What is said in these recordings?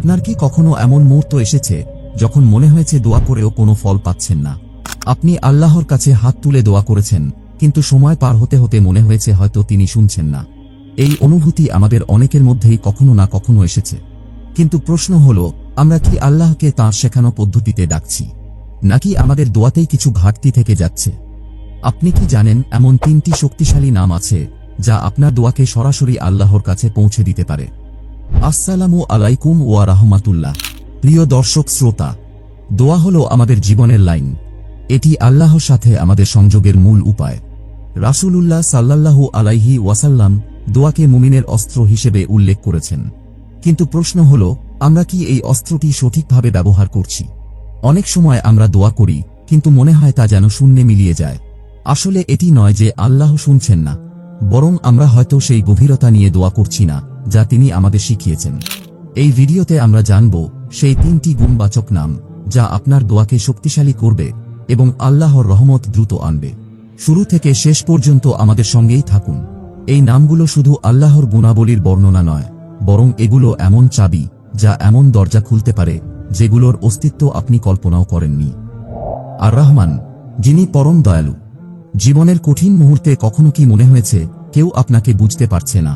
আপনার কি কখনো এমন মুহূর্ত এসেছে যখন মনে হয়েছে দোয়া করেও কোনো ফল পাচ্ছেন না? আপনি আল্লাহর কাছে হাত তুলে দোয়া করেছেন, কিন্তু সময় পার হতে হতে মনে হয়েছে হয়তো তিনি শুনছেন না। এই অনুভূতি আমাদের অনেকের মধ্যেই কখনো না কখনো এসেছে। কিন্তু প্রশ্ন হলো, আমরা কি আল্লাহকে তাঁর শেখানো পদ্ধতিতে ডাকছি, নাকি আমাদের দোয়াতেই কিছু ঘাটতি থেকে যাচ্ছে? আপনি কি জানেন এমন 3টি শক্তিশালী নাম আছে যা আপনার দোয়াকে সরাসরি আল্লাহর কাছে পৌঁছে দিতে পারে? আসসালামু আলাইকুম ওয়া রাহমাতুল্লাহ। প্রিয় দর্শক শ্রোতা, দোয়া হলো আমাদের জীবনের লাইন। এটি আল্লাহর সাথে আমাদের সংযোগের মূল উপায়। রাসূলুল্লাহ সাল্লাল্লাহু আলাইহি ওয়াসাল্লাম দোয়াকে মুমিনের অস্ত্র হিসেবে উল্লেখ করেছেন। কিন্তু প্রশ্ন হলো, আমরা কি এই অস্ত্রটি সঠিকভাবে ব্যবহার করছি? অনেক সময় আমরা দোয়া করি, কিন্তু মনে হয় তা যেন শূন্যে মিলিয়ে যায়। আসলে এটি নয় যে আল্লাহ শুনছেন না, বরং আমরা হয়তো সেই গভীরতা নিয়ে দোয়া করছি না যা তিনি আমাদের শিখিয়েছেন। এই ভিডিওতে আমরা জানব সেই 3টি গুণবাচক নাম যা আপনার দোয়াকে শক্তিশালী করবে এবং আল্লাহর রহমত দ্রুত আনবে। শুরু থেকে শেষ পর্যন্ত আমাদের সঙ্গেই থাকুন। এই নামগুলো শুধু আল্লাহর গুণাবলীর বর্ণনা নয়, বরং এগুলো এমন চাবি যা এমন দরজা খুলতে পারে যেগুলোর অস্তিত্ব আপনি কল্পনাও করেননি। আর রহমান, যিনি পরম দয়ালু। জীবনের কঠিন মুহূর্তে কখনো কি মনে হয়েছে কেউ আপনাকে বুঝতে পারছে না?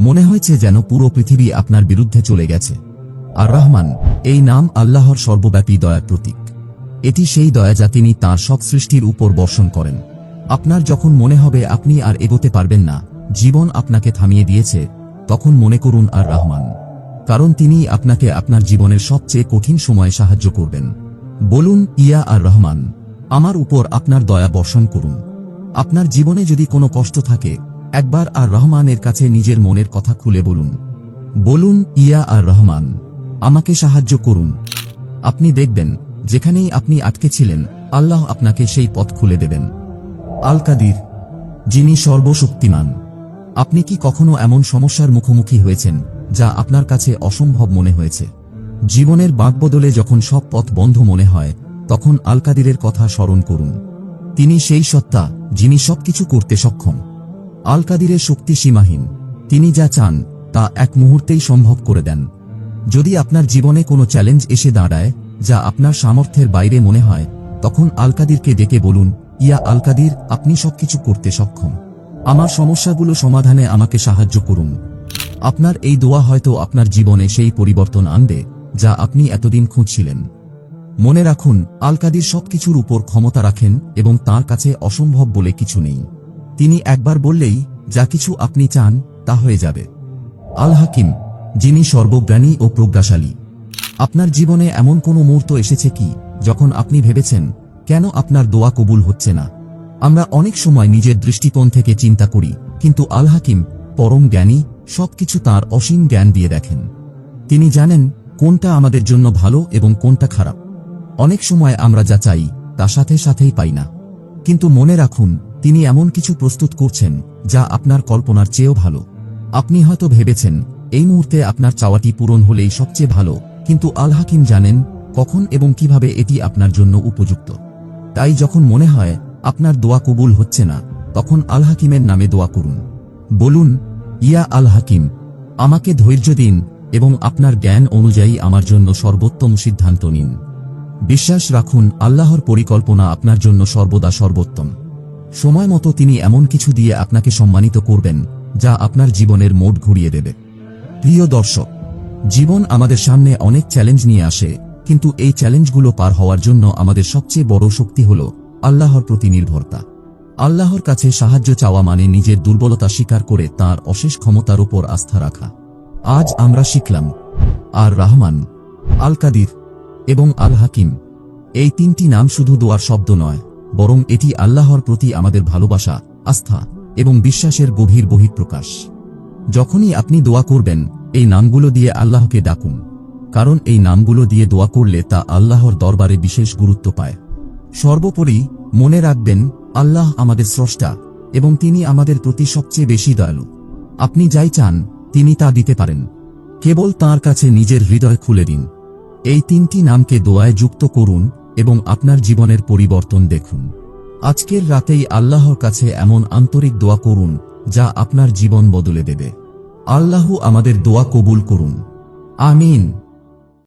মনে হয়েছে যেন পুরো পৃথিবী আপনার বিরুদ্ধে চলে গেছে? আর রহমান, এই নাম আল্লাহর সর্বব্যাপী দয়ার প্রতীক। এটি সেই দয়া যা তিনি তাঁর সব সৃষ্টির উপর বর্ষণ করেন। আপনার যখন মনে হবে আপনি আর এগোতে পারবেন না, জীবন আপনাকে থামিয়ে দিয়েছে, তখন মনে করুন আর রহমান, কারণ তিনিই আপনাকে আপনার জীবনের সবচেয়ে কঠিন সময়ে সাহায্য করবেন। বলুন, ইয়া আর রহমান, আমার উপর আপনার দয়া বর্ষণ করুন। আপনার জীবনে যদি কোনো কষ্ট থাকে, একবার আর রহমানের কাছে নিজের মনের কথা খুলে বলুন। বলুন, ইয়া আর রহমান, আমাকে সাহায্য করুন। আপনি দেখবেন যেখানেই আপনি আটকে ছিলেন, আল্লাহ আপনাকে সেই পথ খুলে দেবেন। আল কাদির, যিনি সর্বশক্তিমান। আপনি কি কখনো এমন সমস্যার মুখোমুখি হয়েছেন যা আপনার কাছে অসম্ভব মনে হয়েছে? জীবনের বাঁকবদলে যখন সব পথ বন্ধ মনে হয়, তখন আল কাদিরের কথা স্মরণ করুন। তিনি সেই সত্তা যিনি সবকিছু করতে সক্ষম। আল কাদিরের শক্তি সীমাহীন। তিনি যা চান তা এক মুহূর্তেই সম্ভব করে দেন। যদি আপনার জীবনে কোনো চ্যালেঞ্জ এসে দাঁড়ায় যা আপনার সামর্থ্যের বাইরে মনে হয়, তখন আল কাদিরকে ডেকে বলুন, ইয়া আল কাদির, আপনি সবকিছু করতে সক্ষম। আমার সমস্যাগুলো সমাধানে আমাকে সাহায্য করুন। আপনার এই দোয়া হয়তো আপনার জীবনে সেই পরিবর্তন আনবে যা আপনি এতদিন খুঁজছিলেন। মনে রাখুন, আল কাদির সবকিছুর উপর ক্ষমতা রাখেন এবং তাঁর কাছে অসম্ভব বলে কিছু নেই। তিনি একবার বললেই যা কিছু আপনি চান তা হয়ে যাবে। আল হাকিম, যিনি সর্বজ্ঞানী ও প্রজ্ঞাশালী। আপনার জীবনে এমন কোনো মুহূর্ত এসেছে কি যখন আপনি ভেবেছেন কেন আপনার দোয়া কবুল হচ্ছে না? আমরা অনেক সময় নিজের দৃষ্টিকোণ থেকে চিন্তা করি, কিন্তু আল হাকিম, পরম জ্ঞানী, সবকিছু তাঁর অসীম জ্ঞান দিয়ে দেখেন। তিনি জানেন কোনটা আমাদের জন্য ভালো এবং কোনটা খারাপ। অনেক সময় আমরা যা চাই তা সাথে সাথেই পাই না, কিন্তু মনে রাখুন, তিনি এমন কিছু প্রস্তুত করছেন যা আপনার কল্পনার চেয়েও ভালো। আপনি হয়তো ভেবেছেন এই মুহূর্তে আপনার চাওয়াটি পূরণ হলেই সবচেয়ে ভালো, কিন্তু আল হাকিম জানেন কখন এবং কিভাবে এটি আপনার জন্য উপযুক্ত। তাই যখন মনে হয় আপনার দোয়া কবুল হচ্ছে না, তখন আল হাকিমের নামে দোয়া করুন। বলুন, ইয়া আল হাকিম, আমাকে ধৈর্য দিন এবং আপনার জ্ঞান অনুযায়ী আমার জন্য সর্বোত্তম সিদ্ধান্ত নিন। বিশ্বাস রাখুন, আল্লাহর পরিকল্পনা আপনার জন্য সর্বদা সর্বোত্তম। সময় মতো তিনি এমন কিছু দিয়ে আপনাকে সম্মানিত করবেন যা আপনার জীবনের মোড় ঘুরিয়ে দেবে। প্রিয় দর্শক, জীবন আমাদের সামনে অনেক চ্যালেঞ্জ নিয়ে আসে, কিন্তু এই চ্যালেঞ্জগুলো পার হওয়ার জন্য আমাদের সবচেয়ে বড় শক্তি হল আল্লাহর প্রতি নির্ভরতা। আল্লাহর কাছে সাহায্য চাওয়া মানে নিজের দুর্বলতা স্বীকার করে তাঁর অশেষ ক্ষমতার উপর আস্থা রাখা। আজ আমরা শিখলাম আর রহমান, আল কাদির এবং আল হাকিম। এই 3টি নাম শুধু দোয়ার শব্দ নয়, বরং এটি আল্লাহর প্রতি আমাদের ভালোবাসা, আস্থা এবং বিশ্বাসের গভীর বহিঃপ্রকাশ। যখনই আপনি দোয়া করবেন, এই নামগুলো দিয়ে আল্লাহকে ডাকুন, কারণ এই নামগুলো দিয়ে দোয়া করলে তা আল্লাহর দরবারে বিশেষ গুরুত্ব পায়। সর্বোপরি মনে রাখবেন, আল্লাহ আমাদের স্রষ্টা এবং তিনি আমাদের প্রতি সবচেয়ে বেশি দয়ালু। আপনি যাই চান তিনি তা দিতে পারেন, কেবল তাঁর কাছে নিজের হৃদয় খুলে দিন। এই 3টি নামকে দোয়ায় যুক্ত করুন এবং আপনার জীবনের পরিবর্তন দেখুন। আজকের রাতেই আল্লাহর কাছে এমন আন্তরিক দোয়া করুন যা আপনার জীবন বদলে দেবে। আল্লাহ আমাদের দোয়া কবুল করুন। আমিন।